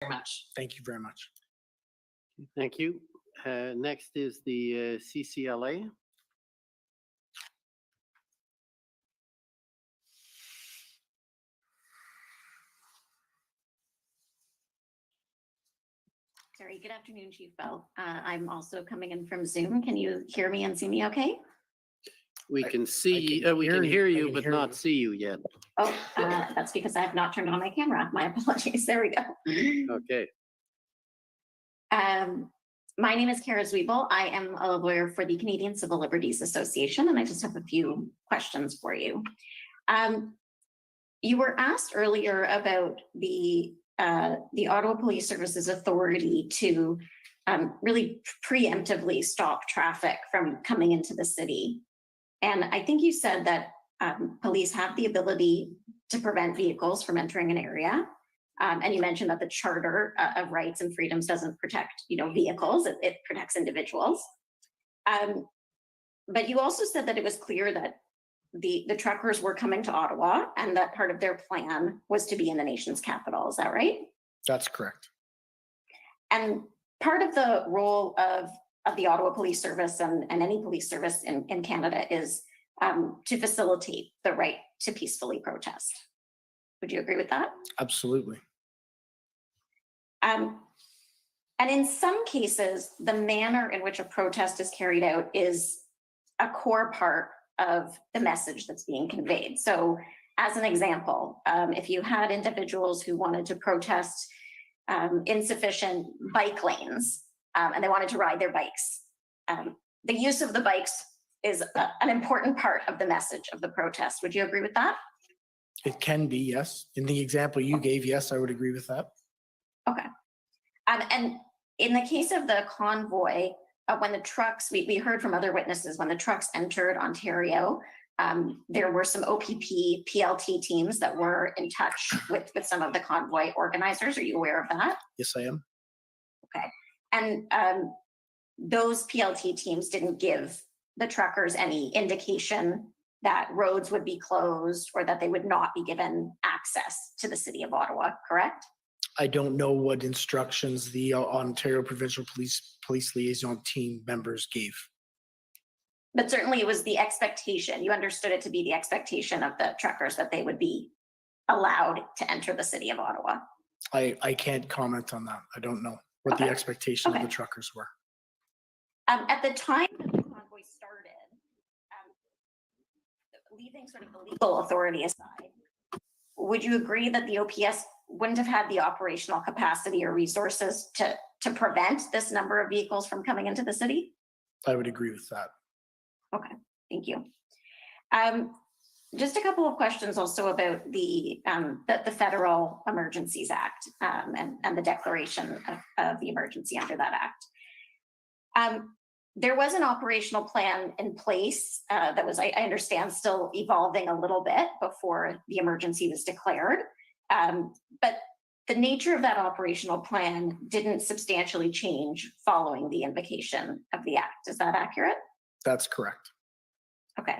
very much. Thank you very much. Thank you. Next is the CCLA. Sorry, good afternoon, Chief Bell. I'm also coming in from Zoom. Can you hear me and see me okay? We can see, we hear can you. hear I you, can but hear not you. see you yet. Oh, that's because I have not turned on my camera. My apologies. There we go. Okay. My name is Kara Zwiebel. I am a lawyer for the Canadian Civil Liberties Association, and I just have a few questions for you. You were asked earlier about the Ottawa Police Services authority to really preemptively stop traffic from coming into the city. And I think you said that police have the ability to prevent vehicles from entering an area. And you mentioned that the Charter of Rights and Freedoms doesn't protect, vehicles, it protects individuals. But you also said that it was clear that the truckers were coming to Ottawa and that part of their plan was to be in the nation's capital. Is that right? That's correct. And part of the role of the Ottawa Police Service and any police service in Canada is to facilitate the right to peacefully protest. Would you agree with that? Absolutely. And in some cases, the manner in which a protest is carried out is a core part of the message that's being conveyed. So as an example, if you had individuals who wanted to protest insufficient bike lanes and they wanted to ride their bikes, the use of the bikes is an important part of the message of the protest. Would you agree with that? It can be, yes. In the example you gave, yes, I would agree with that. Okay. And in the case of the convoy, when the trucks, we heard from other witnesses, when the trucks entered Ontario, there were some OPP PLT teams that were in touch with some of the convoy organizers. Are you aware of that? Yes, I am. Okay. And those PLT teams didn't give the truckers any indication that roads would be closed or that they would not be given access to the city of Ottawa, correct? I don't know what instructions the Ontario Provincial Police Liaison team members gave. But certainly it was the expectation. You understood it to be the expectation of the truckers that they would be allowed to enter the city of Ottawa. I can't comment on that. I don't know what the expectation of the truckers were. At the time that the convoy started, leaving sort of the legal authority aside, would you agree that the OPS wouldn't have had the operational capacity or resources to prevent this number of vehicles from coming into the city? I would agree with that. Okay, thank you. Just a couple of questions also about the Federal Emergencies Act and the declaration of the emergency under that act. There was an operational plan in place that was, I understand, still evolving a little bit before the emergency was declared. But the nature of that operational plan didn't substantially change following the invocation of the act. Is that accurate? That's correct. Okay.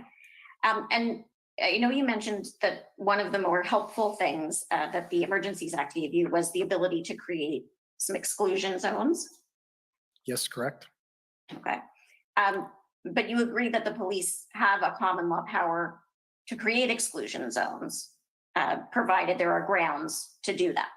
And you mentioned that one of the more helpful things that the Emergencies Act gave you was the ability to create some exclusion zones. Yes, correct. Okay. But you agree that the police have a common law power to create exclusion zones, provided there are grounds to do that.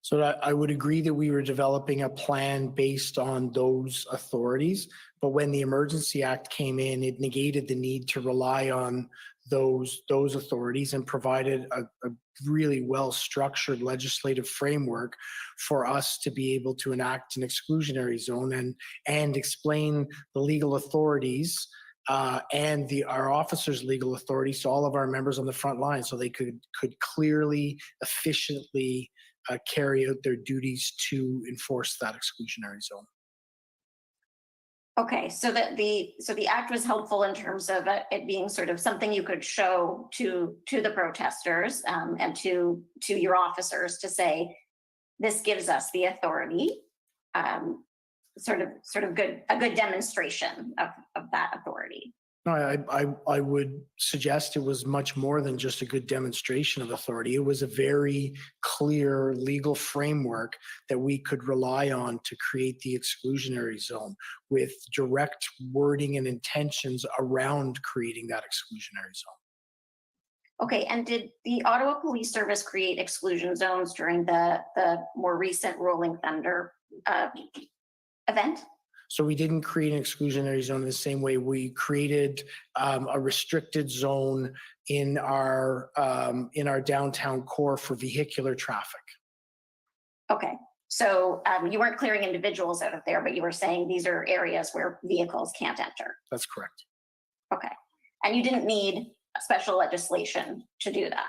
So I would agree that we were developing a plan based on those authorities, but when the Emergency Act came in, it negated the need to rely on those authorities and provided a really well-structured legislative framework for us to be able to enact an exclusionary zone and explain the legal authorities and our officers' legal authorities to all of our members on the front line, so they could clearly, efficiently carry out their duties to enforce that exclusionary zone. Okay, so the act was helpful in terms of it being sort of something you could show to the protesters and to your officers to say, this gives us the authority, sort of a good demonstration of that authority. No, I would suggest it was much more than just a good demonstration of authority. It was a very clear legal framework that we could rely on to create the exclusionary zone with direct wording and intentions around creating that exclusionary zone. Okay, and did the Ottawa Police Service create exclusion zones during the more recent Rolling Thunder event? So we didn't create an exclusionary zone in the same way we created a restricted zone in our downtown core for vehicular traffic. Okay, so you weren't clearing individuals out of there, but you were saying these are areas where vehicles can't enter. That's correct. Okay, and you didn't need special legislation to do that?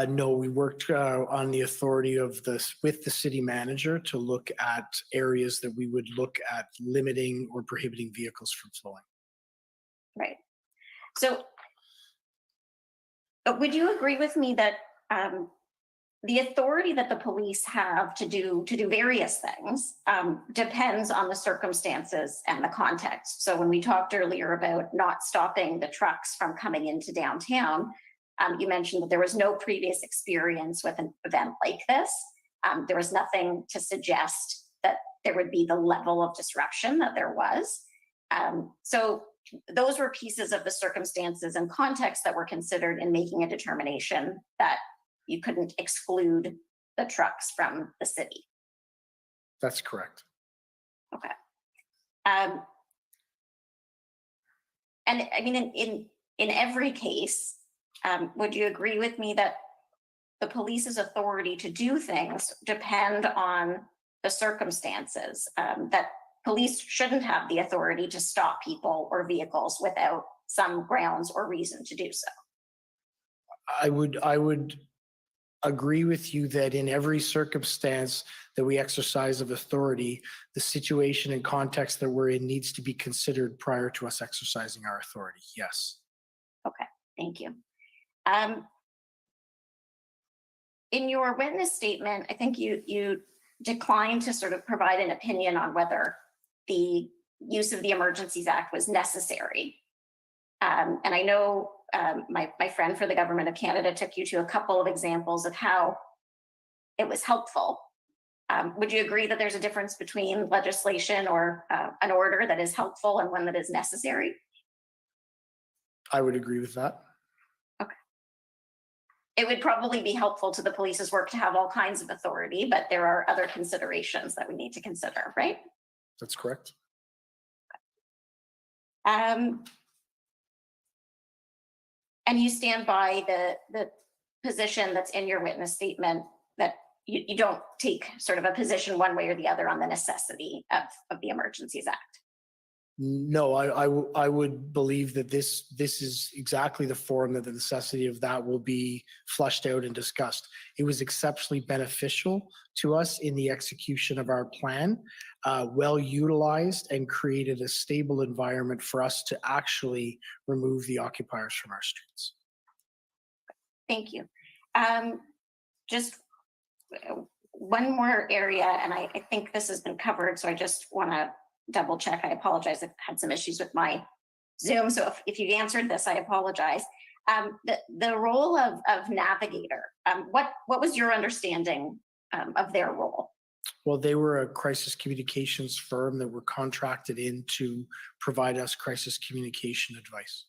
No, we worked on the authority of with the city manager to look at areas that we would look at limiting or prohibiting vehicles from flowing. Right. So would you agree with me that the authority that the police have to do various things depends on the circumstances and the context? So when we talked earlier about not stopping the trucks from coming into downtown, you mentioned that there was no previous experience with an event like this. There was nothing to suggest that there would be the level of disruption that there was. So those were pieces of the circumstances and context that were considered in making a determination that you couldn't exclude the trucks from the city. That's correct. Okay. And I mean, in every case, would you agree with me that the police's authority to do things depend on the circumstances, that police shouldn't have the authority to stop people or vehicles without some grounds or reason to do so? I would agree with you that in every circumstance that we exercise of authority, the situation and context that we're in needs to be considered prior to us exercising our authority. Yes. Okay, thank you. In your witness statement, I think you declined to sort of provide an opinion on whether the use of the Emergencies Act was necessary. And I know my friend for the Government of Canada took you to a couple of examples of how it was helpful. Would you agree that there's a difference between legislation or an order that is helpful and one that is necessary? I would agree with that. Okay. It would probably be helpful to the police's work to have all kinds of authority, but there are other considerations that we need to consider, right? That's correct. And you stand by the position that's in your witness statement that you don't take sort of a position one way or the other on the necessity of the Emergencies Act. No, I would believe that this is exactly the forum that the necessity of that will be flushed out and discussed. It was exceptionally beneficial to us in the execution of our plan, well utilized, and created a stable environment for us to actually remove the occupiers from our streets. Thank you. Just one more area, and I think this has been covered, so I just want to double check. I apologize. I've had some issues with my Zoom, so if you've answered this, I apologize. The role of navigator, what was your understanding of their role? Well, they were a crisis communications firm that were contracted in to provide us crisis communication advice.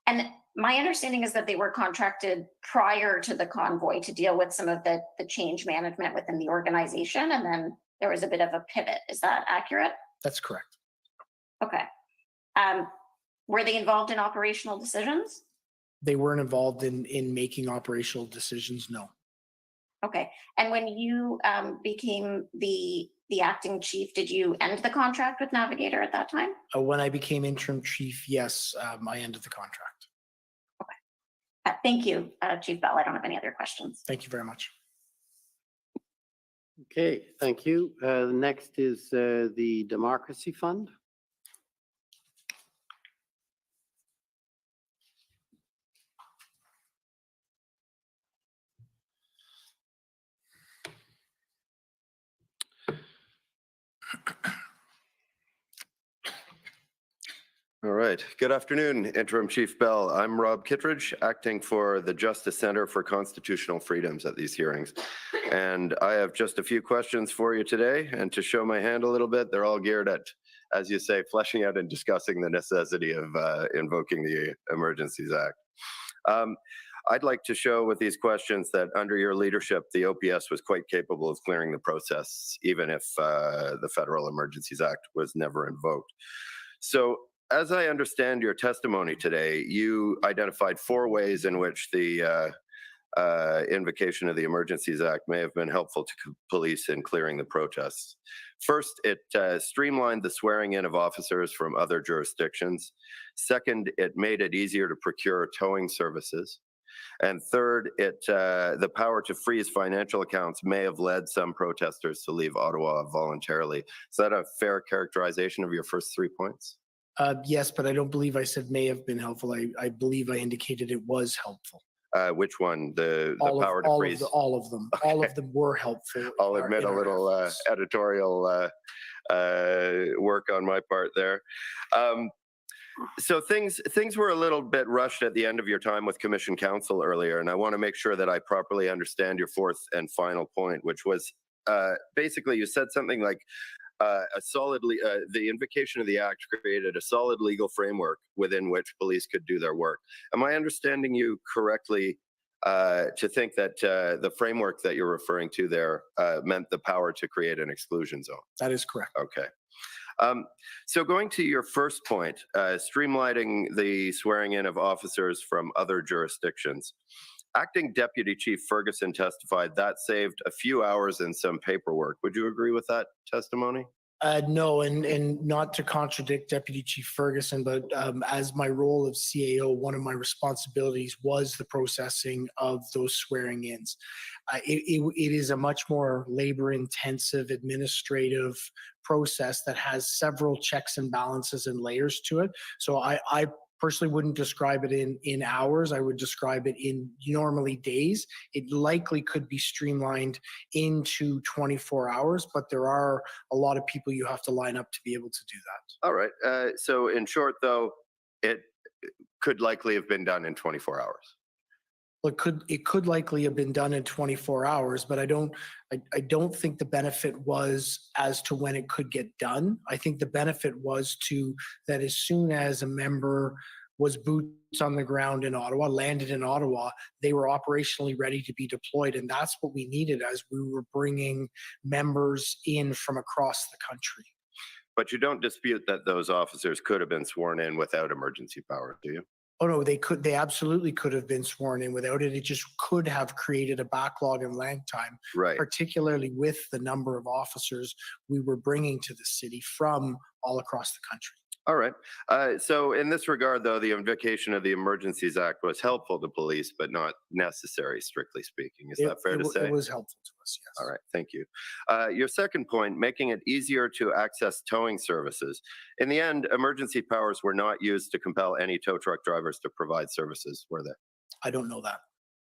And my understanding is that they were contracted prior to the Convoy to deal with some of the change management within the organization, and then there was a bit of a pivot. Is that accurate? That's correct. Okay. Were they involved in operational decisions? They weren't involved in making operational decisions, no. Okay. And when you became the acting chief, did you end the contract with Navigator at that time? When I became interim chief, yes, I ended the contract. Okay. Thank you, Chief Bell. I don't have any other questions. Thank you very much. Okay, thank you. Next is the Democracy Fund. All right. Good afternoon, Interim Chief Bell. I'm Rob Kittredge, acting for the Justice Center for Constitutional Freedoms at these hearings. And I have just a few questions for you today. And to show my hand a little bit, they're all geared at, as you say, fleshing out and discussing the necessity of invoking the Emergencies Act. I'd like to show with these questions that under your leadership, the OPS was quite capable of clearing the process, even if the Federal Emergencies Act was never invoked. So, as I understand your testimony today, you identified 4 ways in which the invocation of the Emergencies Act may have been helpful to police in clearing the protests. First, it streamlined the swearing in of officers from other jurisdictions. Second, it made it easier to procure towing services. And third, the power to freeze financial accounts may have led some protesters to leave Ottawa voluntarily. Is that a fair characterization of your first 3 points? Yes, but I don't believe I said may have been helpful. I believe I indicated it was helpful. Which one? The power to freeze? All of them. Okay. All of them were helpful. I'll admit a little editorial work on my part there. So things were a little bit rushed at the end of your time with Commission Council earlier, and I want to make sure that I properly understand your fourth and final point, which was basically you said something like the invocation of the Act created a solid legal framework within which police could do their work. Am I understanding you correctly to think that the framework that you're referring to there meant the power to create an exclusion zone? That is correct. Okay. So going to your first point, streamlining the swearing in of officers from other jurisdictions. Acting Deputy Chief Ferguson testified that saved a few hours and some paperwork. Would you agree with that testimony? No, and not to contradict Deputy Chief Ferguson, but as my role of CAO, one of my responsibilities was the processing of those swearing-ins. It is a much more labor-intensive administrative process that has several checks and balances and layers to it. So I personally wouldn't describe it in hours. I would describe it in normally days. It likely could be streamlined into 24 hours, but there are a lot of people you have to line up to be able to do that. All right. So in short, though, it could likely have been done in 24 hours. Well, it could likely have been done in 24 hours, but I don't think the benefit was as to when it could get done. I think the benefit was to that as soon as a member was boots on the ground in Ottawa, landed in Ottawa, they were operationally ready to be deployed. And that's what we needed as we were bringing members in from across the country. But you don't dispute that those officers could have been sworn in without emergency power, do you? Oh, no, they absolutely could have been sworn in without it. It just could have created a backlog in lag time, right? Particularly with the number of officers we were bringing to the city from all across the country. All right. So in this regard, though, the invocation of the Emergencies Act was helpful to police, but not necessary, strictly speaking. Is that fair to say? It was helpful to us, yes. All right. Thank you. Your second point, making it easier to access towing services. In the end, emergency powers were not used to compel any tow truck drivers to provide services, were they? I don't know that.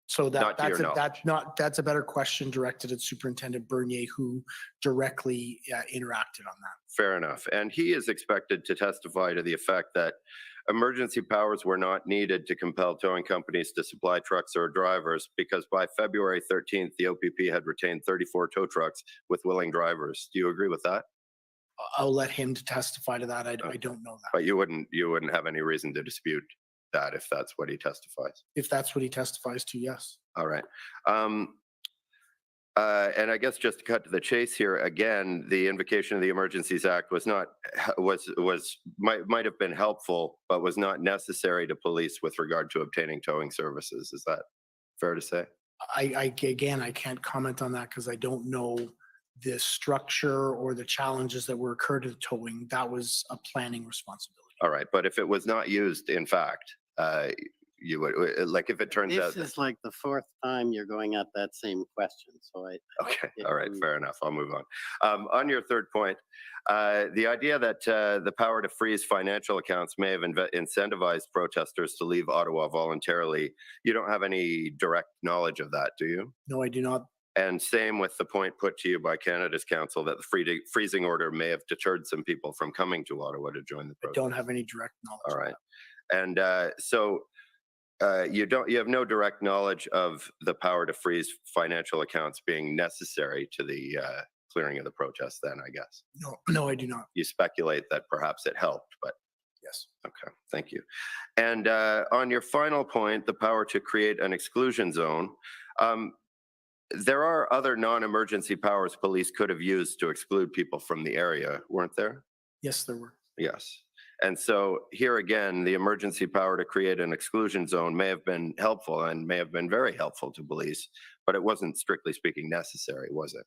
So that's a better question directed at Superintendent Bernier, who directly interacted on that. Fair enough. And he is expected to testify to the effect that emergency powers were not needed to compel towing companies to supply trucks or drivers because by February 13th, the OPP had retained 34 tow trucks with willing drivers. Do you agree with that? I'll let him to testify to that. I don't know that. But you wouldn't have any reason to dispute that if that's what he testifies. If that's what he testifies to, yes. All right. And I guess just to cut to the chase here, again, the invocation of the Emergencies Act might have been helpful, but was not necessary to police with regard to obtaining towing services. Is that fair to say? I can't comment on that because I don't know the structure or the challenges that were occurred to towing. That was a planning responsibility. All right, but if it was not used, in fact, you would, like if it turns out this is like the fourth time you're going at that same question. So okay, all right, fair enough. I'll move on. On your third point, the idea that the power to freeze financial accounts may have incentivized protesters to leave Ottawa voluntarily. You don't have any direct knowledge of that, do you? No, I do not. And same with the point put to you by Canada's Council that the freezing order may have deterred some people from coming to Ottawa to join the I protest. don't have any direct knowledge. All of right. that. And you have no direct knowledge of the power to freeze financial accounts being necessary to the clearing of the protest then, I guess. No, I do not. You speculate that perhaps it helped, but Yes. okay, thank you. And on your final point, the power to create an exclusion zone, there are other non-emergency powers police could have used to exclude people from the area, weren't there? Yes, there were. Yes. And so here again, the emergency power to create an exclusion zone may have been helpful and may have been very helpful to police, but it wasn't strictly speaking necessary, was it?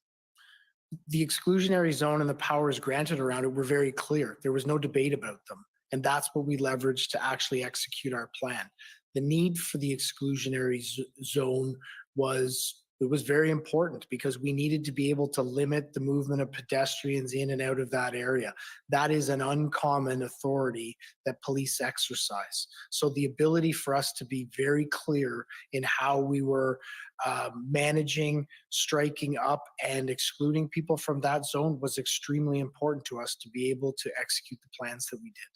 The exclusionary zone and the powers granted around it were very clear. There was no debate about them. And that's what we leveraged to actually execute our plan. The need for the exclusionary zone was very important because we needed to be able to limit the movement of pedestrians in and out of that area. That is an uncommon authority that police exercise. So the ability for us to be very clear in how we were managing, striking up, and excluding people from that zone was extremely important to us to be able to execute the plans that we did.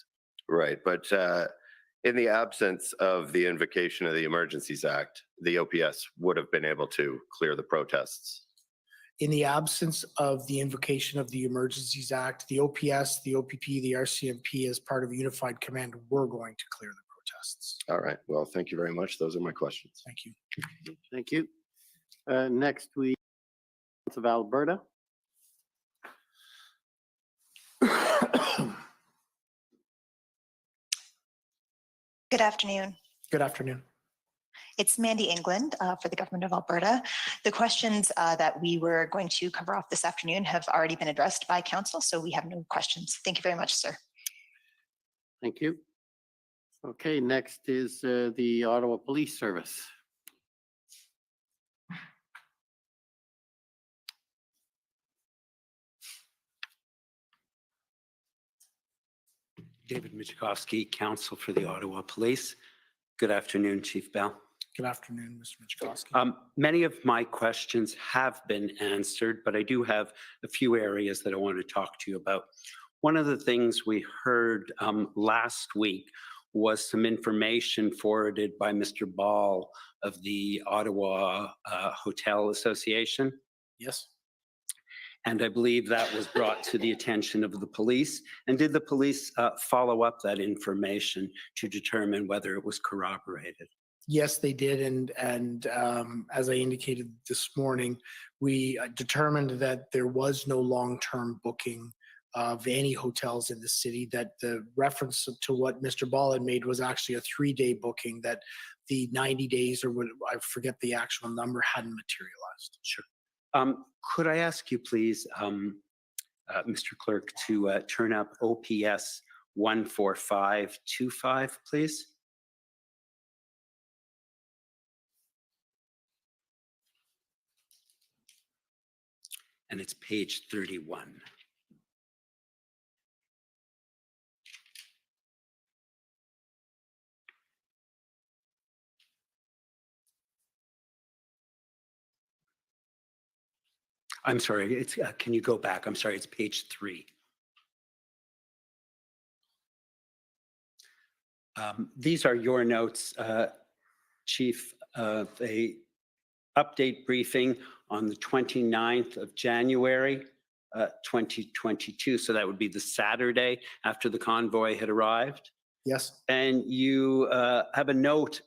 Right, but in the absence of the invocation of the Emergencies Act, the OPS would have been able to clear the protests. In the absence of the invocation of the Emergencies Act, the OPS, the OPP, the RCMP as part of Unified Command were going to clear the protests. All right, well, thank you very much. Those are my questions. Thank you. Thank you. Next, we of Alberta. Good afternoon. Good afternoon. It's Mandy England for the Government of Alberta. The questions that we were going to cover off this afternoon have already been addressed by Council, so we have no questions. Thank you very much, sir. Thank you. Okay, next is the Ottawa Police Service. David Michkowski, Counsel for the Ottawa Police. Good afternoon, Chief Bell. Good afternoon, Mr. Michkowski. Many of my questions have been answered, but I do have a few areas that I want to talk to you about. One of the things we heard last week was some information forwarded by Mr. Ball of the Ottawa Hotel Association. Yes. And I believe that was brought to the attention of the police. And did the police follow up that information to determine whether it was corroborated? Yes, they did. And as I indicated this morning, we determined that there was no long-term booking of any hotels in the city, that the reference to what Mr. Ball had made was actually a 3-day booking, that the 90 days or what, I forget the actual number, hadn't materialized. Sure. Could I ask you, please, Mr. Clerk, to turn up OPS 14525, please? And it's page 31. I'm sorry, it's, can you go back? I'm sorry, it's page 3. These are your notes, Chief, of a update briefing on the 29th of January, 2022. So that would be the Saturday after the convoy had arrived. Yes. And you have a note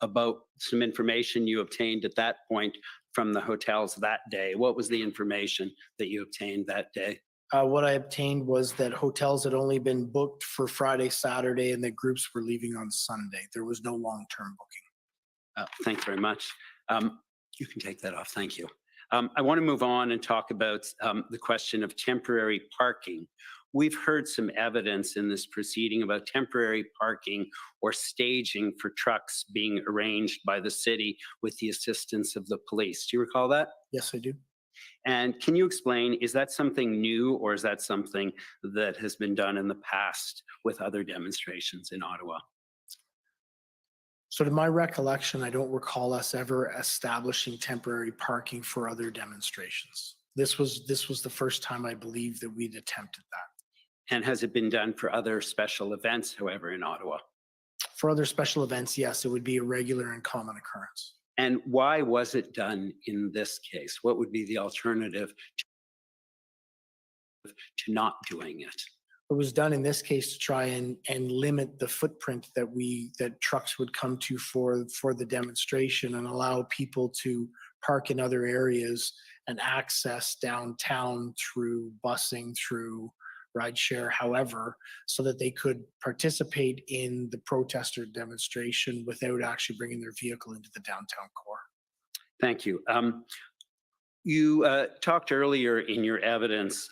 about some information you obtained at that point from the hotels that day. What was the information that you obtained that day? What I obtained was that hotels had only been booked for Friday, Saturday, and that groups were leaving on Sunday. There was no long-term booking. Thanks very much. You can take that off. Thank you. I want to move on and talk about the question of temporary parking. We've heard some evidence in this proceeding about temporary parking or staging for trucks being arranged by the city with the assistance of the police. Do you recall that? Yes, I do. And can you explain, is that something new or is that something that has been done in the past with other demonstrations in Ottawa? So to my recollection, I don't recall us ever establishing temporary parking for other demonstrations. This was the first time I believe that we'd attempted that. And has it been done for other special events, however, in Ottawa? For other special events, yes, it would be a regular and common occurrence. And why was it done in this case? What would be the alternative to not doing it? It was done in this case to try and limit the footprint that trucks would come to for the demonstration and allow people to park in other areas and access downtown through busing, through rideshare, however, so that they could participate in the protester demonstration without actually bringing their vehicle into the downtown core. Thank you. You talked earlier in your evidence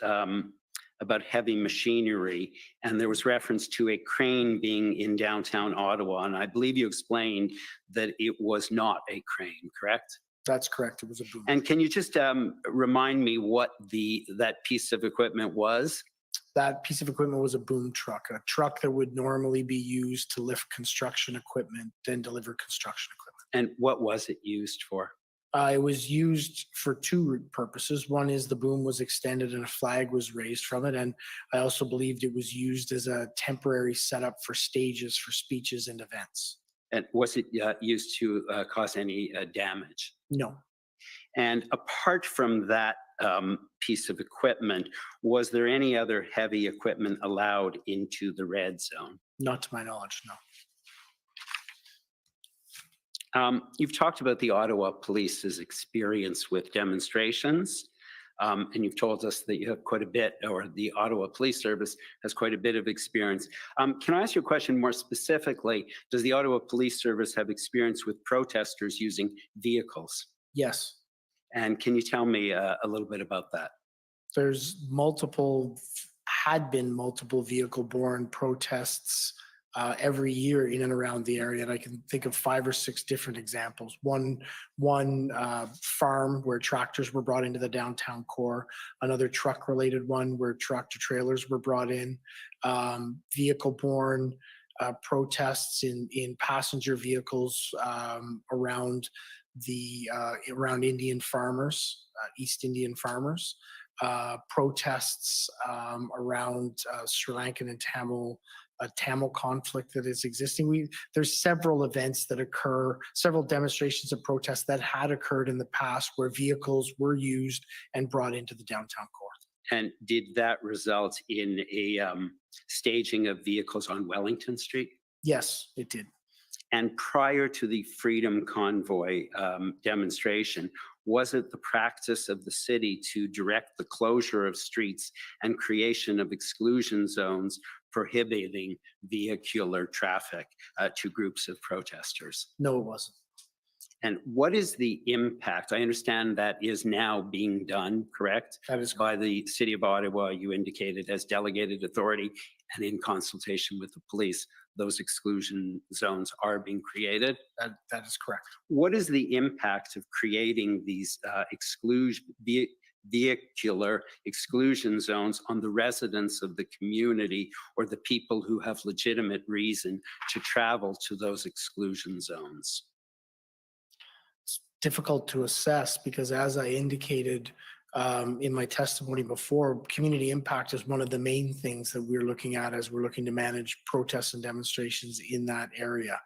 about heavy machinery, and there was reference to a crane being in downtown Ottawa, and I believe you explained that it was not a crane, correct? That's correct. It was a boom. And can you just remind me what that piece of equipment was? That piece of equipment was a boom truck, a truck that would normally be used to lift construction equipment and deliver construction equipment. And what was it used for? It was used for two purposes. One is the boom was extended and a flag was raised from it. And I also believed it was used as a temporary setup for stages for speeches and events. And was it used to cause any damage? No. And apart from that piece of equipment, was there any other heavy equipment allowed into the red zone? Not to my knowledge, no. You've talked about the Ottawa Police's experience with demonstrations, and you've told us that you have quite a bit, or the Ottawa Police Service has quite a bit of experience. Can I ask you a question more specifically? Does the Ottawa Police Service have experience with protesters using vehicles? Yes. And can you tell me a little bit about that? There's had been multiple vehicle-borne protests every year in and around the area, and I can think of 5 or 6 different examples. One farm where tractors were brought into the downtown core, another truck-related one where tractor trailers were brought in, vehicle-borne protests in passenger vehicles around Indian farmers, East Indian farmers, protests around Sri Lankan and Tamil conflict that is existing. There's several events that occur, several demonstrations and protests that had occurred in the past where vehicles were used and brought into the downtown core. And did that result in a staging of vehicles on Wellington Street? Yes, it did. And prior to the Freedom Convoy demonstration, was it the practice of the city to direct the closure of streets and creation of exclusion zones prohibiting vehicular traffic to groups of protesters? No, it wasn't. And what is the impact? I understand that is now being done, correct? That is by the City of Ottawa, you indicated, as delegated authority and in consultation with the police. Those exclusion zones are being created. That is correct. What is the impact of creating these vehicular exclusion zones on the residents of the community or the people who have legitimate reason to travel to those exclusion zones? It's difficult to assess because, as I indicated in my testimony before, community impact is one of the main things that we're looking at as we're looking to manage protests and demonstrations in that area.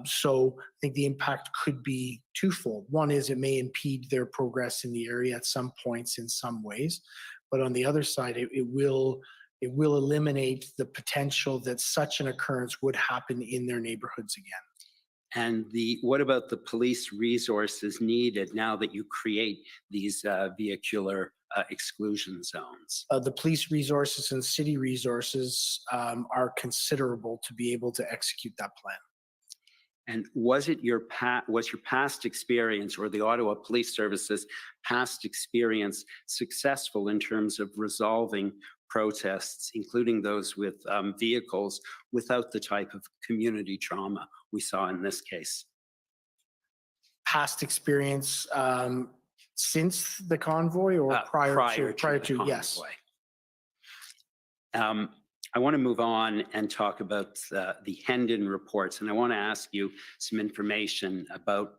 So I think the impact could be twofold. One is it may impede their progress in the area at some points in some ways, but on the other side, it will eliminate the potential that such an occurrence would happen in their neighborhoods again. And what about the police resources needed now that you create these vehicular exclusion zones? The police resources and city resources are considerable to be able to execute that plan. And was your past experience or the Ottawa Police Service's past experience successful in terms of resolving protests, including those with vehicles, without the type of community trauma we saw in this case? Past experience since the convoy or prior to, yes. I want to move on and talk about the Hendon reports, and I want to ask you some information about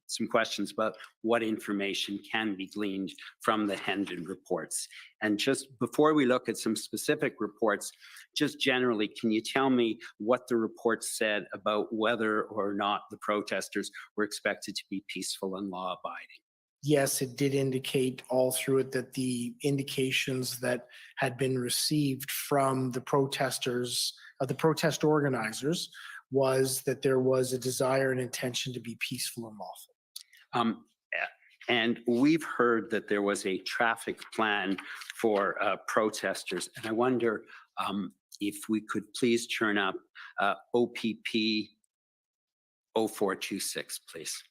some questions about what information can be gleaned from the Hendon reports. And just before we look at some specific reports, just generally, can you tell me what the reports said about whether or not the protesters were expected to be peaceful and law-abiding? Yes, it did indicate all through it that the indications that had been received from the protesters, the protest organizers, was that there was a desire and intention to be peaceful and lawful. And we've heard that there was a traffic plan for protesters. And I wonder if we could please turn up OPP 0426, please.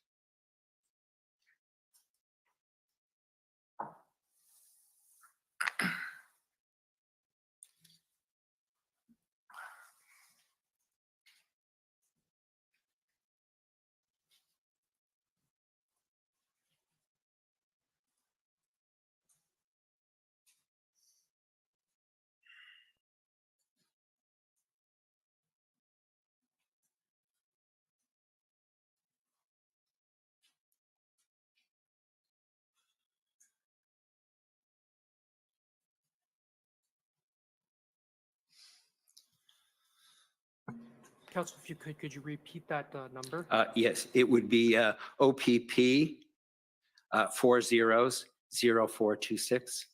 Council, if you could you repeat that number? Yes, it would be OPP 400426.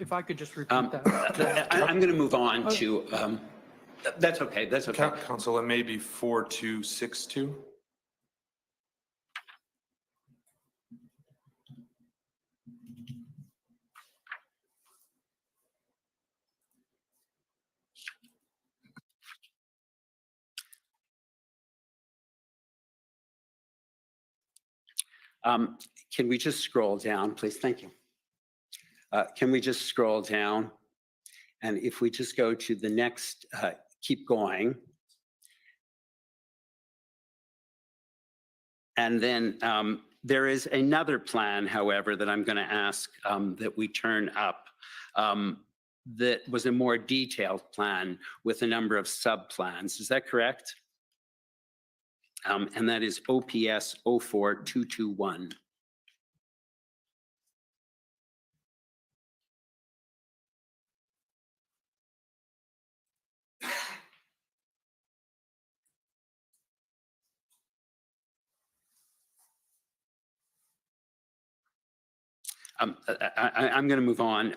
If I could just repeat that. I'm going to move on to, that's okay, that's okay. Council, it may be 4262. Can we just scroll down, please? Thank you. Can we just scroll down? And if we just go to the next, keep going. And then there is another plan, however, that I'm going to ask that we turn up that was a more detailed plan with a number of sub-plans. Is that correct? And that is OPS 04221. I'm going to move on.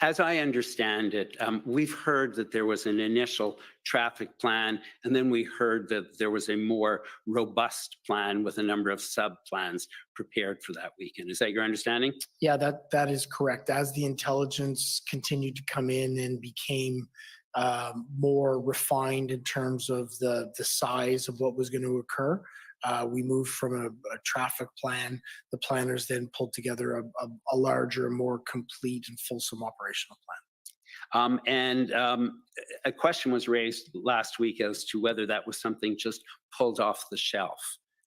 As I understand it, we've heard that there was an initial traffic plan, and then we heard that there was a more robust plan with a number of sub-plans prepared for that weekend. Is that your understanding? Yeah, that is correct. As the intelligence continued to come in and became more refined in terms of the size of what was going to occur, we moved from a traffic plan. The planners then pulled together a larger, more complete and fulsome operational plan. A question was raised last week as to whether that was something just pulled off the shelf.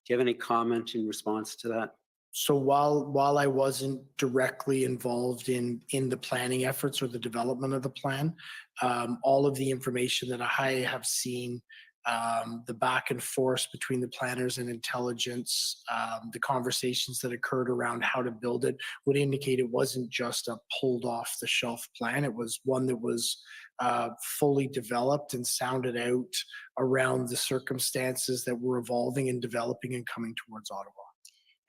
Do you have any comment in response to that? So while I wasn't directly involved in the planning efforts or the development of the plan, all of the information that I have seen, the back and forth between the planners and intelligence, the conversations that occurred around how to build it would indicate it wasn't just a pulled off the shelf plan. It was one that was fully developed and sounded out around the circumstances that were evolving and developing and coming towards Ottawa.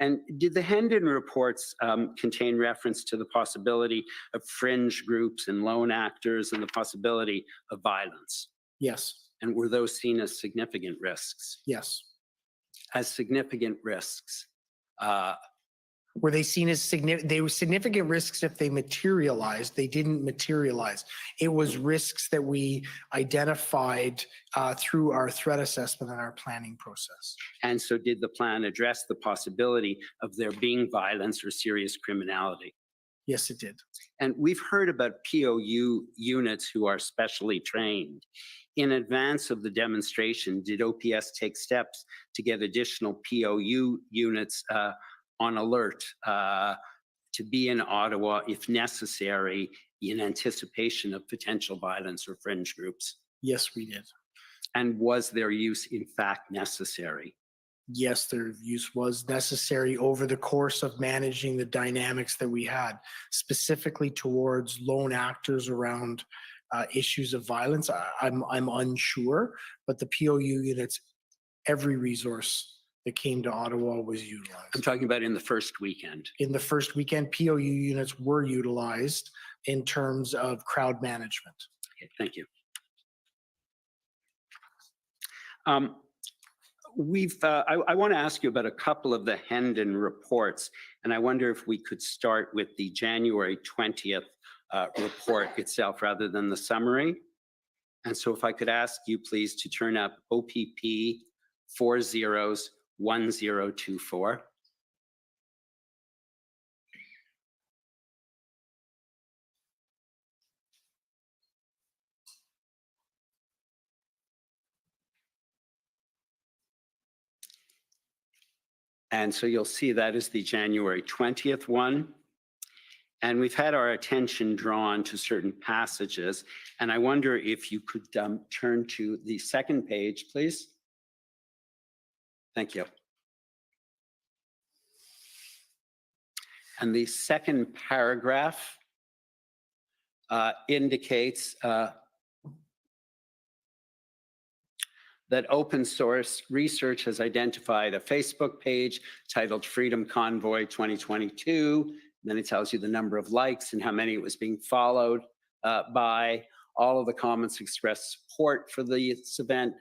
And did the Hendon reports contain reference to the possibility of fringe groups and lone actors and the possibility of violence? Yes. And were those seen as significant risks? Yes. As significant risks? Were they seen as significant? They were significant risks if they materialized. They didn't materialize. It was risks that we identified through our threat assessment and our planning process. And so did the plan address the possibility of there being violence or serious criminality? Yes, it did. And we've heard about POU units who are specially trained. In advance of the demonstration, did OPS take steps to get additional POU units on alert to be in Ottawa if necessary in anticipation of potential violence or fringe groups? Yes, we did. And was their use in fact necessary? Yes, their use was necessary over the course of managing the dynamics that we had, specifically towards lone actors around issues of violence. I'm unsure, but the POU units, every resource that came to Ottawa was I'm utilized. talking about in the first weekend. In the first weekend, POU units were utilized in terms of crowd management. Okay, thank you. I want to ask you about a couple of the Hendon reports, and I wonder if we could start with the January 20th report itself rather than the summary. And so if I could ask you please to turn up OPP 401024. And so you'll see that is the January 20th one. And we've had our attention drawn to certain passages. And I wonder if you could turn to the second page, please. Thank you. And the second paragraph indicates that open source research has identified a Facebook page titled Freedom Convoy 2022. Then it tells you the number of likes and how many it was being followed by. All of the comments express support for this event.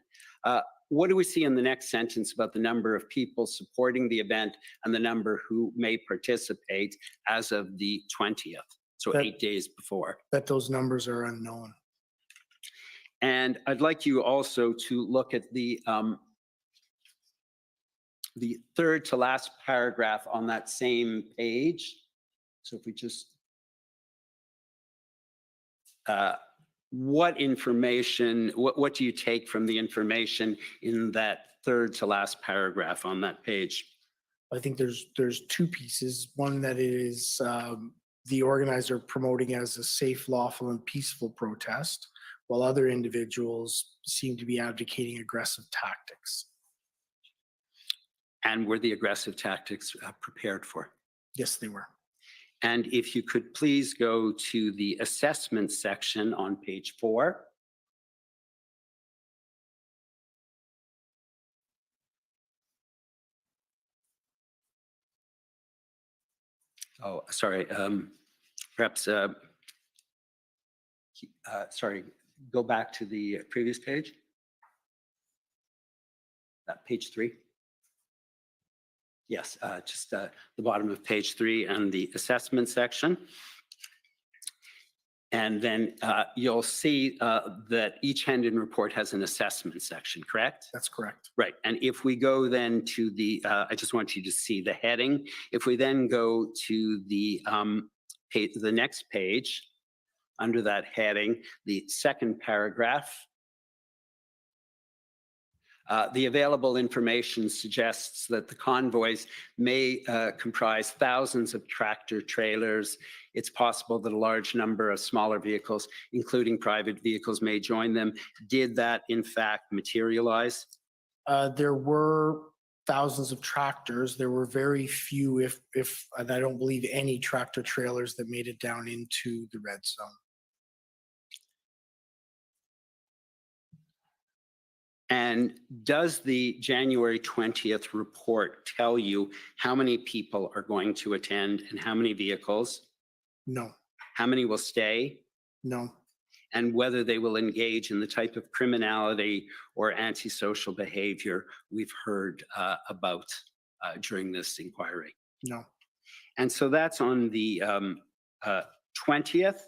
What do we see in the next sentence about the number of people supporting the event and the number who may participate as of the 20th? So 8 days before. That those numbers are unknown. And I'd like you also to look at the third to last paragraph on that same page. So if we just, what information, what do you take from the information in that third to last paragraph on that page? I think there's two pieces. One that it is the organizer promoting as a safe, lawful, and peaceful protest, while other individuals seem to be advocating aggressive tactics. And were the aggressive tactics prepared for? Yes, they were. And if you could please go to the assessment section on page 4. Oh, sorry. Perhaps, sorry, go back to the previous page. Page 3. Yes, just the bottom of page 3 and the assessment section. And then you'll see that each Hendon report has an assessment section, correct? That's correct. Right. And if we go then to the, I just want you to see the heading. If we then go to the next page, under that heading, the second paragraph, the available information suggests that the convoys may comprise thousands of tractor trailers. It's possible that a large number of smaller vehicles, including private vehicles, may join them. Did that in fact materialize? There were thousands of tractors. There were very few, if and I don't believe any tractor trailers that made it down into the red zone. And does the January 20th report tell you how many people are going to attend and how many vehicles? No. How many will stay? No. And whether they will engage in the type of criminality or antisocial behavior we've heard about during this inquiry? No. And so that's on the 20th.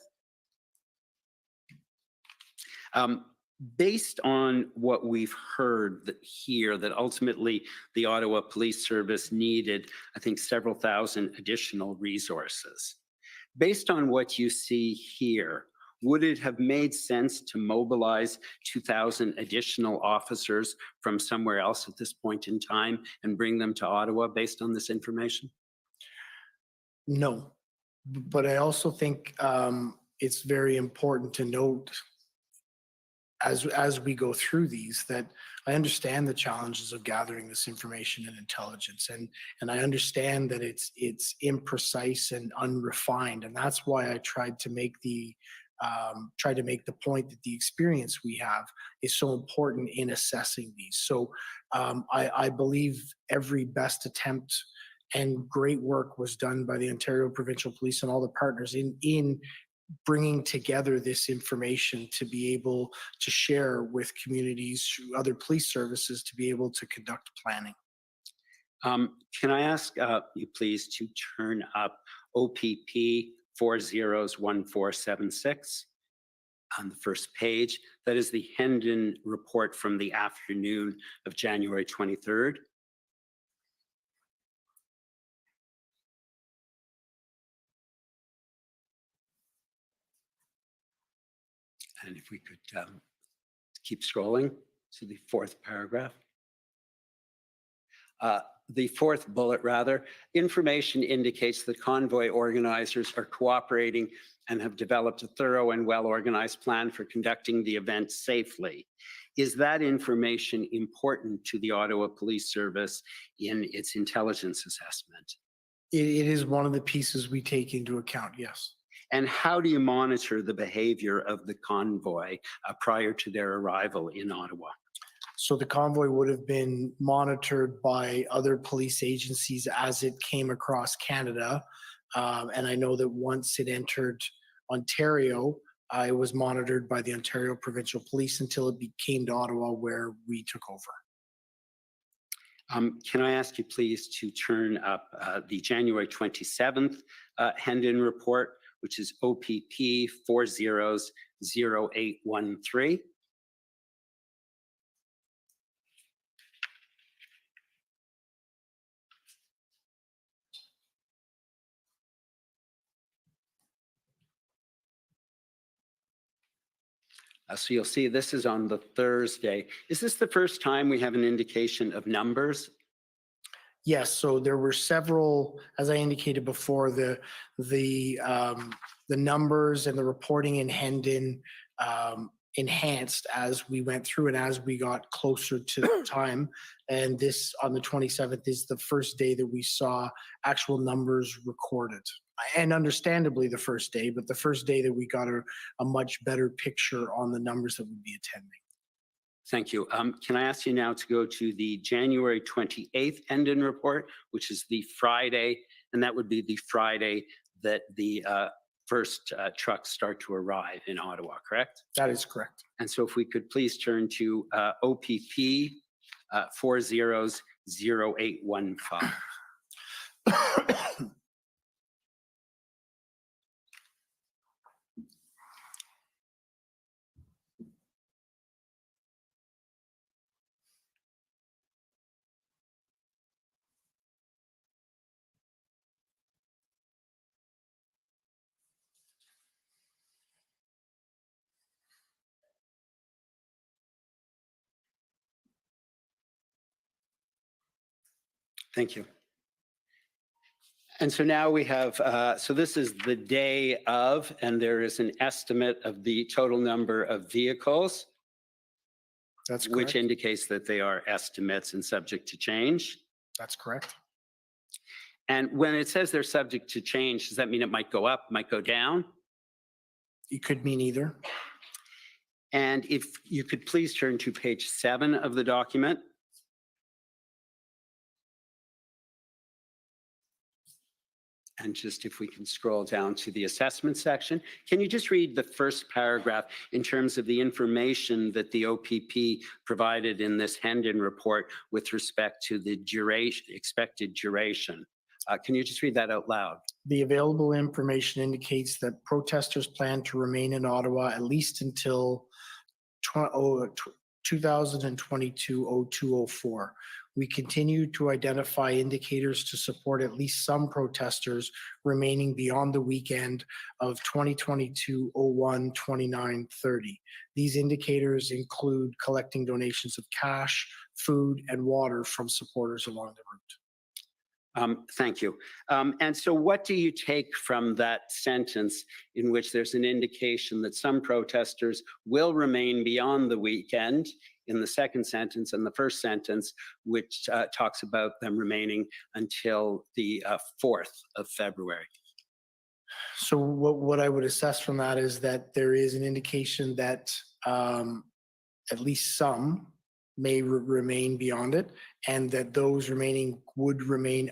Based on what we've heard here, that ultimately the Ottawa Police Service needed, I think, several thousand additional resources. Based on what you see here, would it have made sense to mobilize 2,000 additional officers from somewhere else at this point in time and bring them to Ottawa based on this information? No, but I also think it's very important to note as we go through these that I understand the challenges of gathering this information and intelligence, and I understand that it's imprecise and unrefined, and that's why I tried to make the point that the experience we have is so important in assessing these. So I believe every best attempt and great work was done by the Ontario Provincial Police and all the partners in bringing together this information to be able to share with communities, other police services, to be able to conduct planning. Can I ask you please to turn up OPP 401476 on the first page? That is the Hendon report from the afternoon of January 23rd. And if we could keep scrolling to the fourth paragraph. The fourth bullet, rather, information indicates that convoy organizers are cooperating and have developed a thorough and well-organized plan for conducting the event safely. Is that information important to the Ottawa Police Service in its intelligence assessment? It is one of the pieces we take into account, yes. And how do you monitor the behavior of the convoy prior to their arrival in Ottawa? So the convoy would have been monitored by other police agencies as it came across Canada. And I know that once it entered Ontario, it was monitored by the Ontario Provincial Police until it came to Ottawa, where we took over. Can I ask you please to turn up the January 27th Hendon report, which is OPP 400813. So you'll see this is on the Thursday. Is this the first time we have an indication of numbers? Yes, so there were several, as I indicated before, the numbers and the reporting in Hendon enhanced as we went through and as we got closer to the time. And this on the 27th is the first day that we saw actual numbers recorded. And understandably the first day, but the first day that we got a much better picture on the numbers that would be attending. Thank you. Can I ask you now to go to the January 28th Hendon report, which is the Friday, and that would be the Friday that the first trucks start to arrive in Ottawa, correct? That is correct. And so if we could please turn to OPP 400815. Thank you. And so now we have, so this is the day of, and there is an estimate of the total number of vehicles. That's correct. Which indicates that they are estimates and subject to change. That's correct. And when it says they're subject to change, does that mean it might go up, might go down? It could mean either. And if you could please turn to page 7 of the document. And just if we can scroll down to the assessment section, can you just read the first paragraph in terms of the information that the OPP provided in this Hendon report with respect to the duration, expected duration? Can you just read that out loud? The available information indicates that protesters plan to remain in Ottawa at least until 2022-02-04, We continue to identify indicators to support at least some protesters remaining beyond the weekend of 2022-01-29-30. These indicators include collecting donations of cash, food, and water from supporters along the route. Thank you. And so what do you take from that sentence in which there's an indication that some protesters will remain beyond the weekend in the second sentence, and the first sentence, which talks about them remaining until the 4th of February? So what I would assess from that is that there is an indication that at least some may remain beyond it, and that those remaining would remain,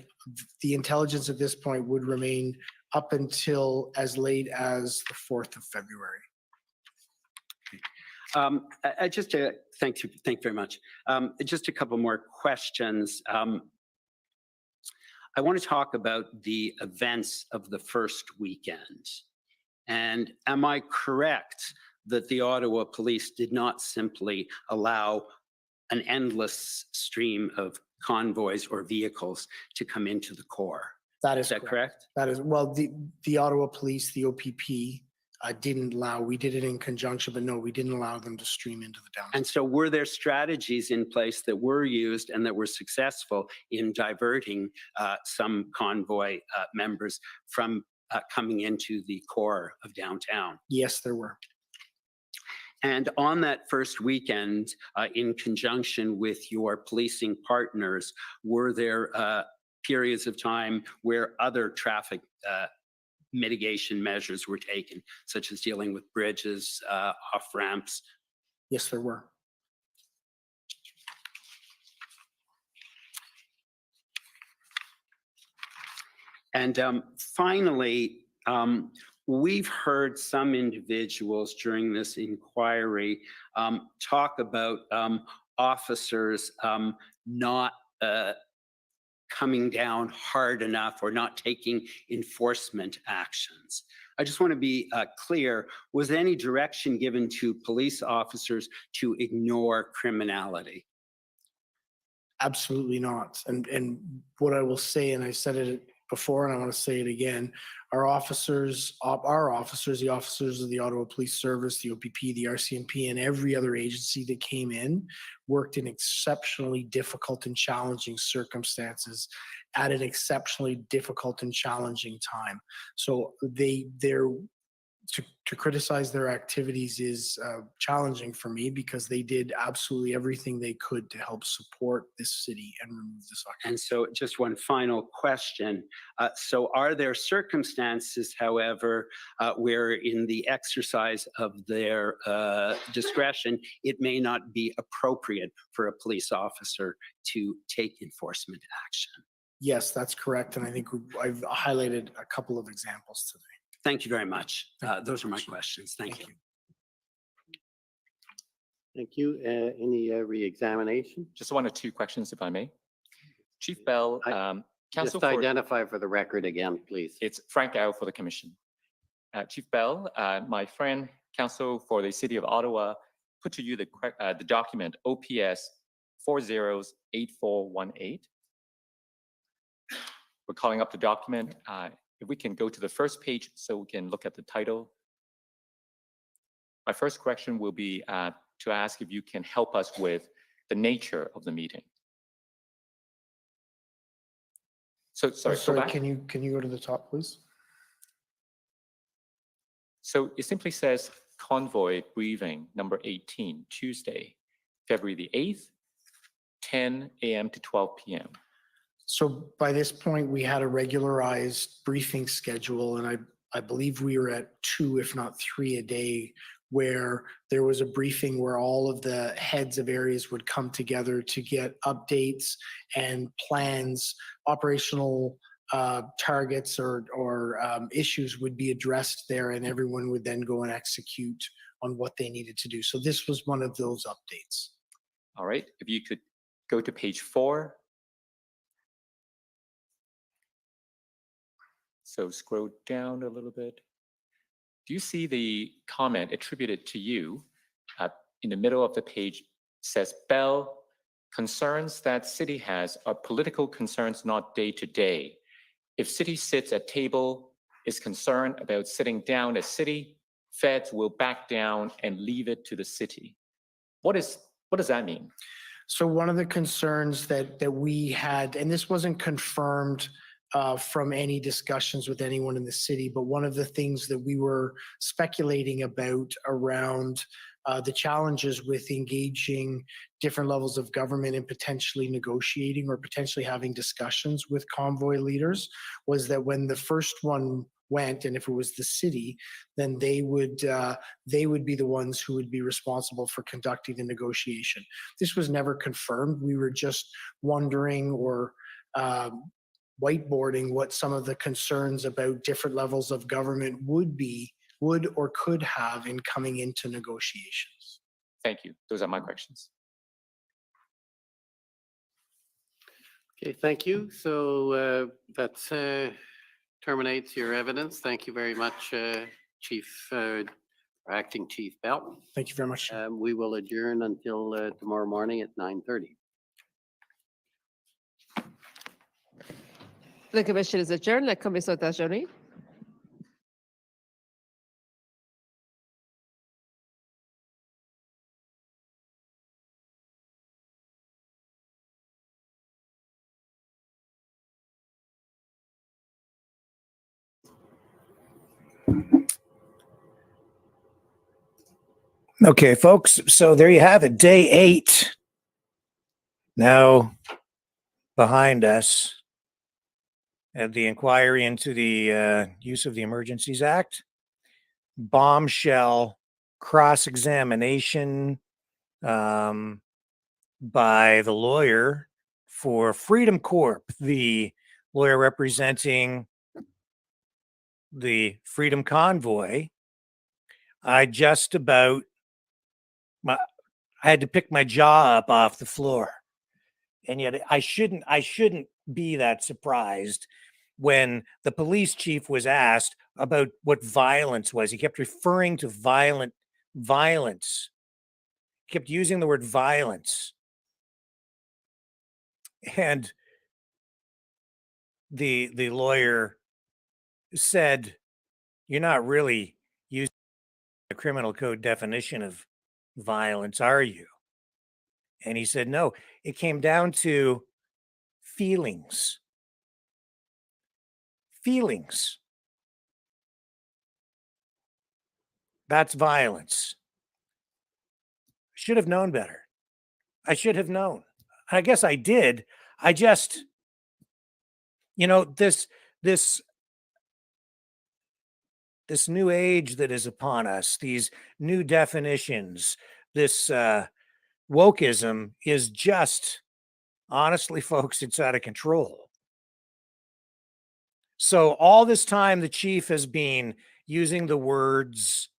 the intelligence at this point would remain up until as late as the 4th of February. Thank you very much. Just a couple more questions. I want to talk about the events of the first weekend. And am I correct that the Ottawa Police did not simply allow an endless stream of convoys or vehicles to come into the core? That is Is that correct? That is, well, the Ottawa Police, the OPP, didn't allow, we did it in conjunction, but no, we didn't allow them to stream into the downtown. And so were there strategies in place that were used and that were successful in diverting some convoy members from coming into the core of downtown? Yes, there were. And on that first weekend, in conjunction with your policing partners, were there periods of time where other traffic mitigation measures were taken, such as dealing with bridges, off-ramps? Yes, there were. And finally, we've heard some individuals during this inquiry talk about officers not coming down hard enough or not taking enforcement actions. I just want to be clear, was any direction given to police officers to ignore criminality? Absolutely not. And what I will say, and I said it before and I want to say it again, our officers, the officers of the Ottawa Police Service, the OPP, the RCMP, and every other agency that came in worked in exceptionally difficult and challenging circumstances at an exceptionally difficult and challenging time. So to criticize their activities is challenging for me, because they did absolutely everything they could to help support this city and remove this occupation. And so just one final question. So are there circumstances, however, where in the exercise of their discretion, it may not be appropriate for a police officer to take enforcement action? Yes, that's correct. And I think I've highlighted a couple of examples today. Thank you very much. Those are my questions. Thank you. Thank you. Any re-examination? Just one or two questions, if I may. Chief Bell, Just Council for, identify for the record again, please. it's Frank Au for the Commission. Chief Bell, my friend, Council for the City of Ottawa, put to you the document OPS 408418. We're calling up the document. If we can go to the first page so we can look at the title. My first question will be to ask if you can help us with the nature of the meeting. So sorry, Can you go to the top, please? So it simply says convoy briefing number 18, Tuesday, February the 8th, 10 a.m. to 12 p.m. So by this point, we had a regularized briefing schedule, and I believe we were at 2, if not 3 a day, where there was a briefing where all of the heads of areas would come together to get updates and plans, operational targets or issues would be addressed there, and everyone would then go and execute on what they needed to do. So this was one of those updates. All right, if you could go to page 4. So scroll down a little bit. Do you see the comment attributed to you in the middle of the page? Says Bell concerns that city has are political concerns, not day to day. If city sits at table, is concerned about sitting down as city, feds will back down and leave it to the city. What does that mean? So one of the concerns that we had, and this wasn't confirmed from any discussions with anyone in the city, but one of the things that we were speculating about around the challenges with engaging different levels of government and potentially negotiating or potentially having discussions with convoy leaders was that when the first one went, and if it was the city, then they would be the ones who would be responsible for conducting the negotiation. This was never confirmed. We were just wondering or whiteboarding what some of the concerns about different levels of government would or could have in coming into negotiations. Thank you. Those are my questions. Okay, thank you. So that's terminates your evidence. Thank you very much, Acting Chief Bell. Thank you very much. We will adjourn until tomorrow morning at 9:30. The commission is adjourned. La commission est adjournée. Okay, folks, so there you have it, day 8 now behind us at the inquiry into the use of the Emergencies Act. Bombshell cross-examination by the lawyer for Freedom Corp, the lawyer representing the Freedom Convoy. I had to pick my jaw up off the floor. And yet I shouldn't be that surprised when the police chief was asked about what violence was. He kept referring to violence. He kept using the word violence. And the lawyer said, "You're not really using the criminal code definition of violence, are you?" And he said, "No, it came down to feelings. Feelings. That's violence." Should have known better. I should have known. I guess I did. I just, this new age that is upon us, these new definitions, this wokeism is just, honestly, folks, it's out of control. So all this time, the chief has been using the words,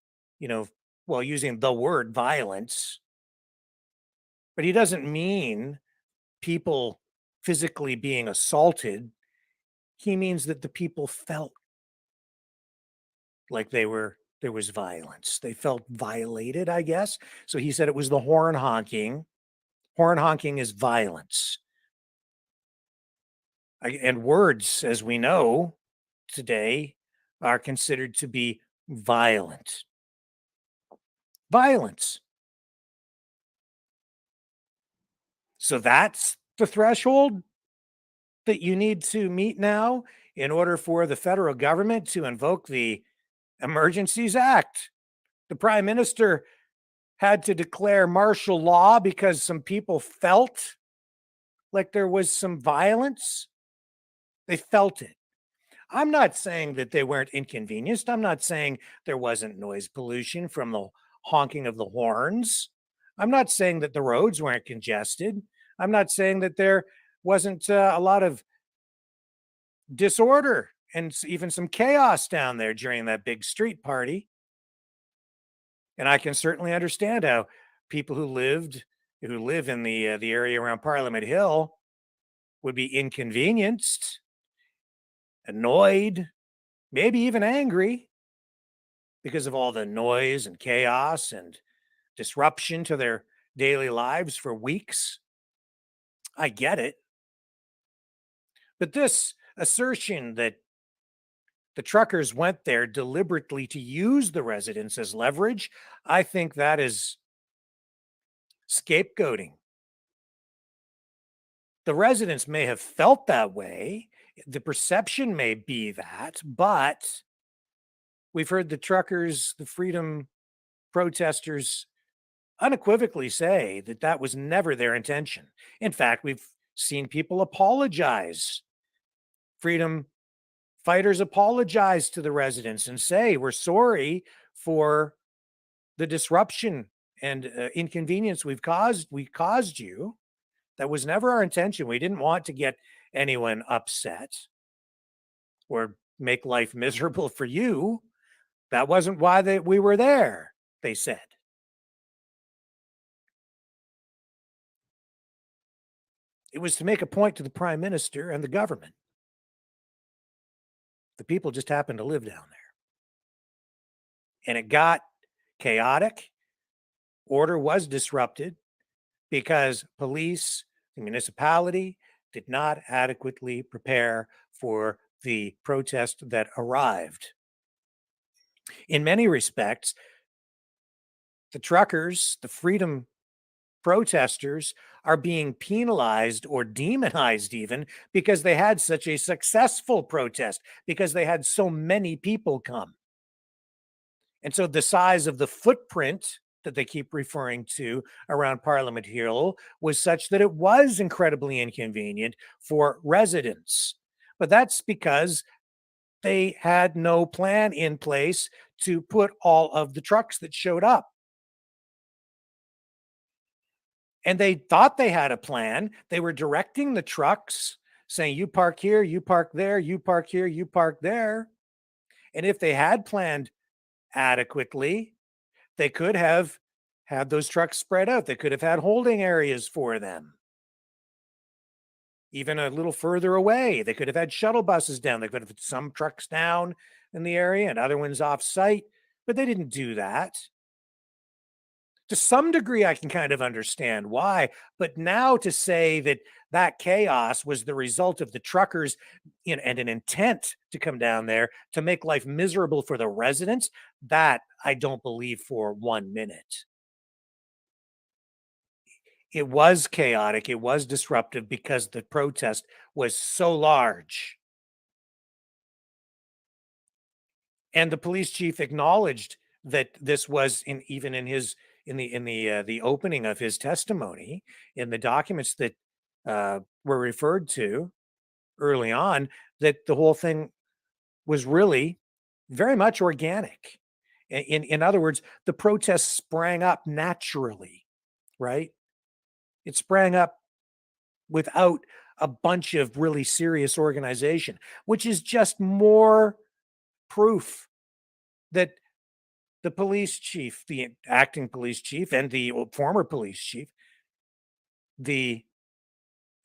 using the word violence, but he doesn't mean people physically being assaulted. He means that the people felt like there was violence. They felt violated, I guess. So he said it was the horn honking. Horn honking is violence. And words, as we know today, are considered to be violent. Violence. So that's the threshold that you need to meet now in order for the federal government to invoke the Emergencies Act. The Prime Minister had to declare martial law because some people felt like there was some violence. They felt it. I'm not saying that they weren't inconvenienced. I'm not saying there wasn't noise pollution from the honking of the horns. I'm not saying that the roads weren't congested. I'm not saying that there wasn't a lot of disorder and even some chaos down there during that big street party. And I can certainly understand how people who live in the area around Parliament Hill would be inconvenienced, annoyed, maybe even angry because of all the noise and chaos and disruption to their daily lives for weeks. I get it. But this assertion that the truckers went there deliberately to use the residents as leverage, I think that is scapegoating. The residents may have felt that way. The perception may be that, but we've heard the truckers, the freedom protesters unequivocally say that that was never their intention. In fact, we've seen people apologize. Freedom fighters apologize to the residents and say, we're sorry for the disruption and inconvenience we caused you. That was never our intention. We didn't want to get anyone upset or make life miserable for you. That wasn't why we were there, they said. It was to make a point to the Prime Minister and the government. The people just happened to live down there. And it got chaotic. Order was disrupted because police, the municipality, did not adequately prepare for the protest that arrived. In many respects, the truckers, the freedom protesters, are being penalized or demonized even because they had such a successful protest, because they had so many people come. And so the size of the footprint that they keep referring to around Parliament Hill was such that it was incredibly inconvenient for residents. But that's because they had no plan in place to put all of the trucks that showed up. And they thought they had a plan. They were directing the trucks, saying, you park here, you park there, you park here, you park there. And if they had planned adequately, they could have had those trucks spread out. They could have had holding areas for them. Even a little further away, they could have had shuttle buses down. They could have had some trucks down in the area and other ones off site, but they didn't do that. To some degree, I can kind of understand why, but now to say that that chaos was the result of the truckers and an intent to come down there to make life miserable for the residents, that I don't believe for 1 minute. It was chaotic, it was disruptive because the protest was so large. And the police chief acknowledged that this was even in the opening of his testimony, in the documents that were referred to early on, that the whole thing was really very much organic. In other words, the protests sprang up naturally, right? It sprang up without a bunch of really serious organization, which is just more proof that the police chief, the acting police chief, and the former police chief, the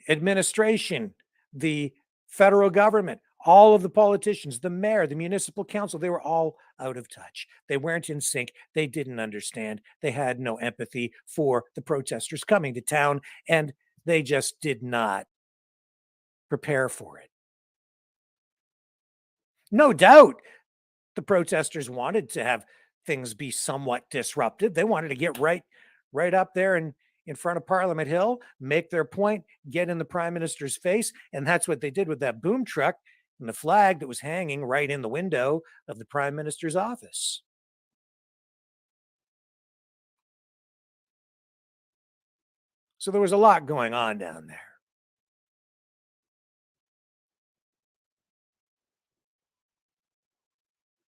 administration, the federal government, all of the politicians, the mayor, the municipal council, they were all out of touch. They weren't in sync. They didn't understand. They had no empathy for the protesters coming to town, and they just did not prepare for it. No doubt the protesters wanted to have things be somewhat disrupted. They wanted to get right up there and in front of Parliament Hill, make their point, get in the Prime Minister's face. And that's what they did with that boom truck and the flag that was hanging right in the window of the Prime Minister's office. So there was a lot going on down there.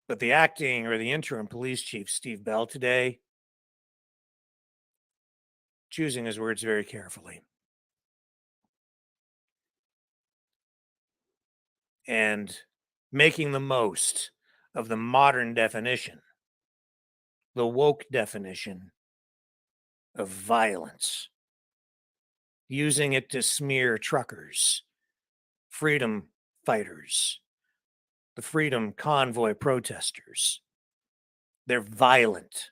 But the acting or the interim police chief, Steve Bell, today, choosing his words very carefully. And making the most of the modern definition, the woke definition of violence, using it to smear truckers, freedom fighters, the freedom convoy protesters. They're violent.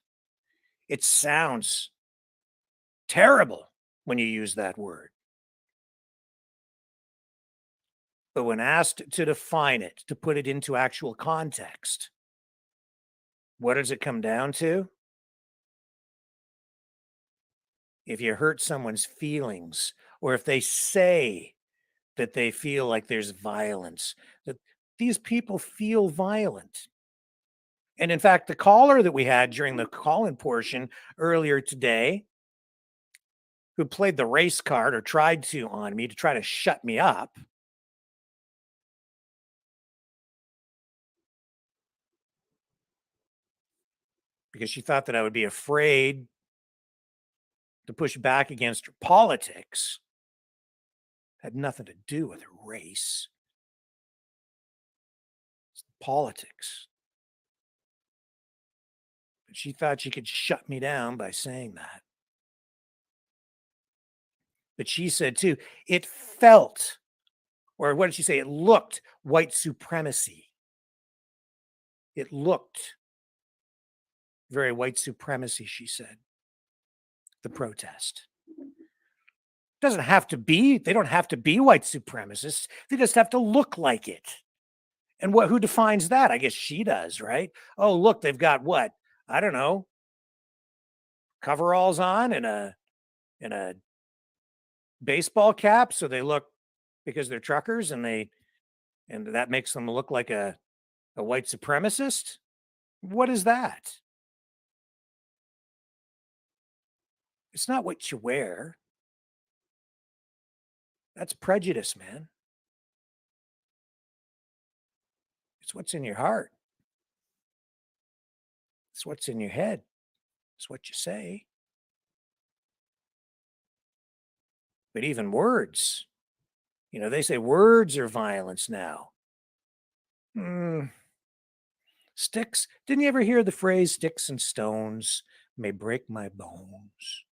It sounds terrible when you use that word. But when asked to define it, to put it into actual context, what does it come down to? If you hurt someone's feelings, or if they say that they feel like there's violence, that these people feel violent. And in fact, the caller that we had during the call-in portion earlier today, who played the race card or tried to on me to try to shut me up, because she thought that I would be afraid to push back against her politics, had nothing to do with her race. It's politics. But she thought she could shut me down by saying that. But she said too, it felt, or what did she say? It looked white supremacy. It looked very white supremacy, she said, the protest. Doesn't have to be, they don't have to be white supremacists. They just have to look like it. And who defines that? I guess she does, right? Oh, look, they've got what? I don't know. Coveralls on and a baseball cap, so they look, because they're truckers, and that makes them look like a white supremacist. What is that? It's not what you wear. That's prejudice, man. It's what's in your heart. It's what's in your head. It's what you say. But even words, they say words are violence now. Sticks. Didn't you ever hear the phrase, sticks and stones may break my bones?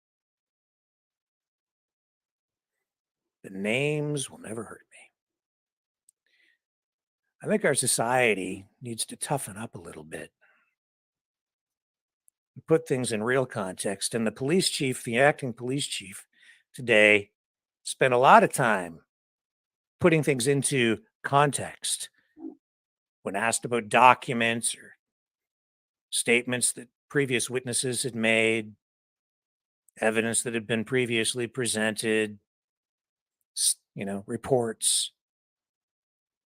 The names will never hurt me. I think our society needs to toughen up a little bit. Put things in real context. And the police chief, the acting police chief today, spent a lot of time putting things into context when asked about documents or statements that previous witnesses had made, evidence that had been previously presented, reports.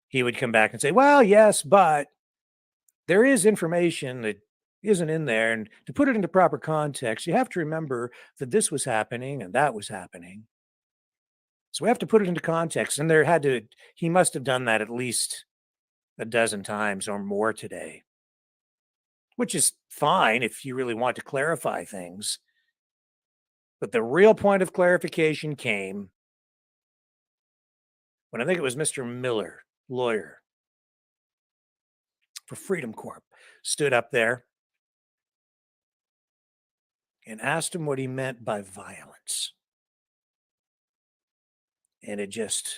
He would come back and say, well, yes, but there is information that isn't in there. And to put it into proper context, you have to remember that this was happening and that was happening. So we have to put it into context. And he must have done that at least a dozen times or more today, which is fine if you really want to clarify things. But the real point of clarification came when I think it was Mr. Miller, lawyer for Freedom Corp, stood up there and asked him what he meant by violence. And it just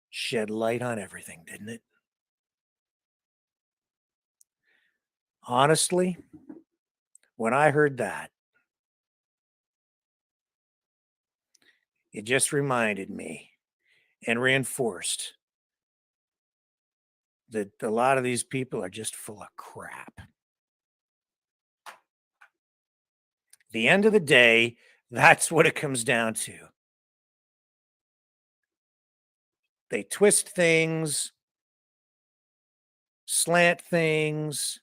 shed light on everything, didn't it? Honestly, when I heard that, it just reminded me and reinforced that a lot of these people are just full of crap. At the end of the day, that's what it comes down to. They twist things, slant things,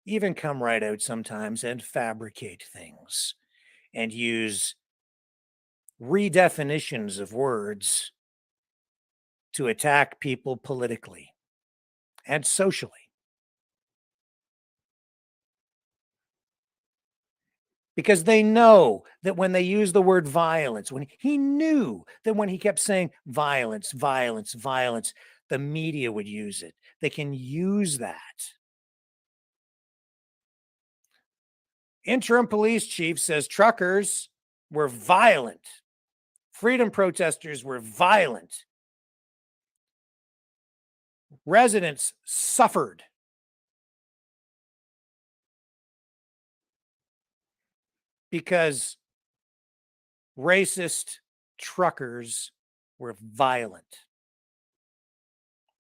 even come right out sometimes and fabricate things and use redefinitions of words to attack people politically and socially. Because they know that when they use the word violence, when he knew that when he kept saying violence, violence, violence, the media would use it. They can use that. Interim police chief says truckers were violent. Freedom protesters were violent. Residents suffered. Because racist truckers were violent.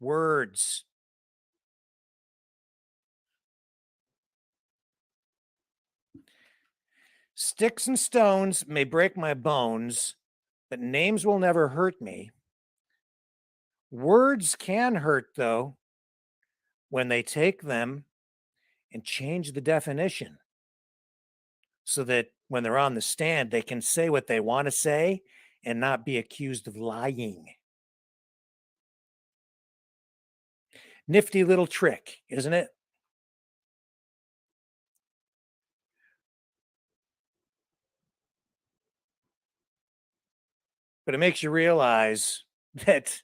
Words. Sticks and stones may break my bones, but names will never hurt me. Words can hurt, though, when they take them and change the definition so that when they're on the stand, they can say what they want to say and not be accused of lying. Nifty little trick, isn't it? But it makes you realize that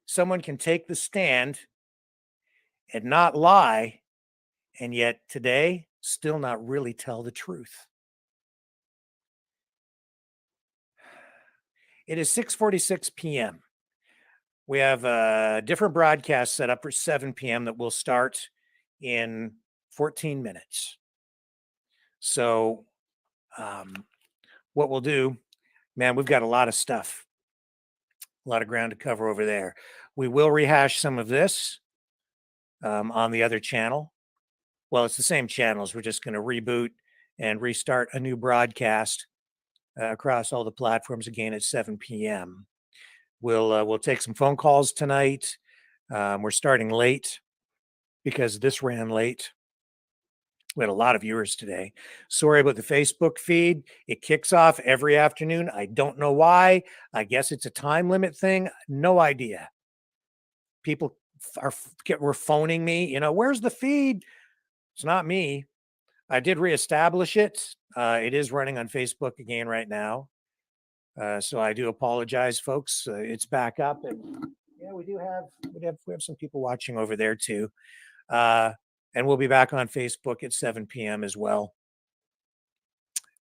someone can take the stand and not lie, and yet today still not really tell the truth. It is 6:46 p.m. We have a different broadcast set up for 7 p.m. that will start in 14 minutes. So what we'll do, man, we've got a lot of stuff, a lot of ground to cover over there. We will rehash some of this on the other channel. Well, it's the same channels. We're just going to reboot and restart a new broadcast across all the platforms again at 7 p.m. We'll take some phone calls tonight. We're starting late because this ran late. We had a lot of viewers today. Sorry about the Facebook feed. It kicks off every afternoon. I don't know why. I guess it's a time limit thing. No idea. People were phoning me, where's the feed? It's not me. I did reestablish it. It is running on Facebook again right now. So I do apologize, folks. It's back up, and yeah, we have some people watching over there too. And we'll be back on Facebook at 7 p.m. as well.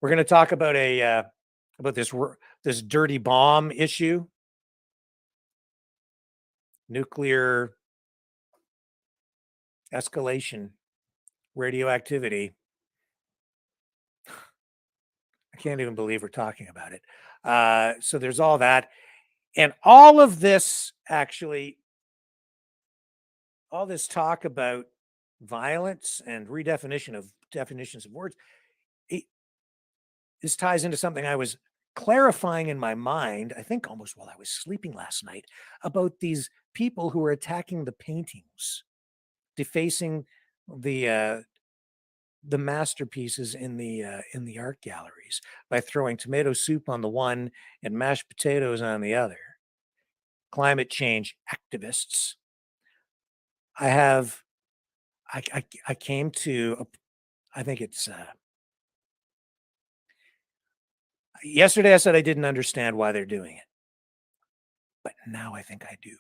We're going to talk about this dirty bomb issue, nuclear escalation, radioactivity. I can't even believe we're talking about it. So there's all that. And all of this, actually, all this talk about violence and definitions of words, this ties into something I was clarifying in my mind, I think almost while I was sleeping last night, about these people who are attacking the paintings, defacing the masterpieces in the art galleries by throwing tomato soup on the one and mashed potatoes on the other. Climate change activists. I came to, I think it's, yesterday I said I didn't understand why they're doing it, but now I think I do.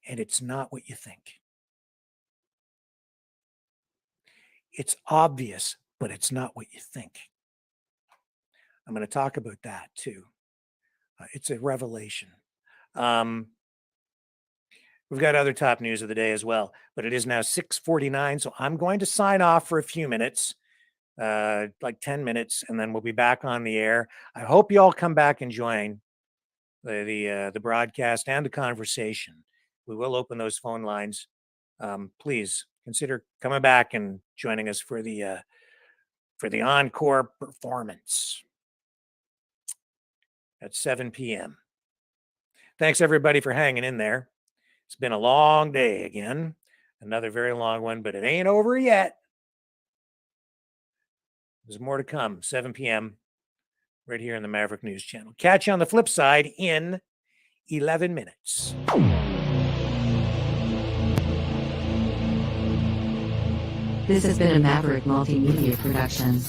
And it's not what you think. It's obvious, but it's not what you think. I'm going to talk about that too. It's a revelation. We've got other top news of the day as well, but it is now 6:49, so I'm going to sign off for a few minutes, like 10 minutes, and then we'll be back on the air. I hope you all come back and join the broadcast and the conversation. We will open those phone lines. Please consider coming back and joining us for the encore performance at 7 p.m. Thanks everybody for hanging in there. It's been a long day again, another very long one, but it ain't over yet. There's more to come, 7 p.m. right here in the Maverick News Channel. Catch you on the flip side in 11 minutes. This has been a Maverick Multimedia production.